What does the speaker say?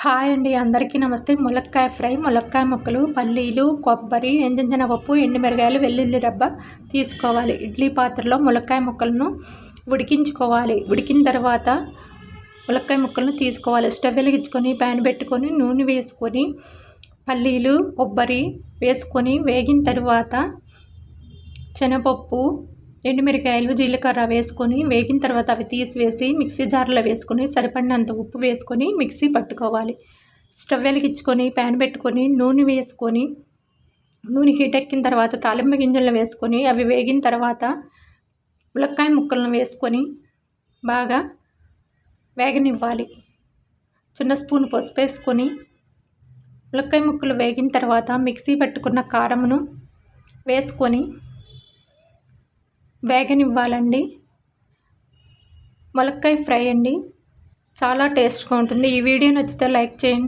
Hi అండి, అందరికీ నమస్తే. ములక్కాయ ఫ్రై, ములక్కాయ ముక్కలు, పల్లీలు, కొబ్బరి, ఎండుశనగపప్పు, ఎండుమిరగాయలు, వెల్లుల్లి రబ్బ తీసుకోవాలి. ఇడ్లీ పాత్రలో ములక్కాయ ముక్కలను ఉడికించుకోవాలి. ఉడికిన తర్వాత ములక్కాయ ముక్కలను తీసుకోవాలి. స్టవ్ వెలిగించుకొని ప్యాన్ పెట్టుకొని నూనె వేసుకొని పల్లీలు, కొబ్బరి వేసుకొని వేగిన తర్వాత శనగపప్పు, ఎండుమిరకాయలు, జీలకర్ర వేసుకొని వేగిన తర్వాత అవి తీసివేసి మిక్సీ జార్లో వేసుకొని సరిపడినంత ఉప్పు వేసుకొని మిక్సీ పట్టుకోవాలి. స్టవ్ వెలిగించుకొని ప్యాన్ పెట్టుకొని నూనె వేసుకొని నూనె హీట్ ఎక్కిన తర్వాత తాలింపు గింజలను వేసుకొని అవి వేగిన తర్వాత ములక్కాయ ముక్కలను వేసుకొని బాగా వేగనివ్వాలి. చిన్న స్పూన్ పసుపు వేసుకొని ములక్కాయ ముక్కలు వేగిన తర్వాత మిక్సీ పట్టుకున్న కారమును వేసుకొని వేగనివ్వాలండి. ములక్కాయ ఫ్రై అండి, చాలా టేస్ట్గా ఉంటుంది. ఈ వీడియో నచ్చితే లైక్ చేయండి.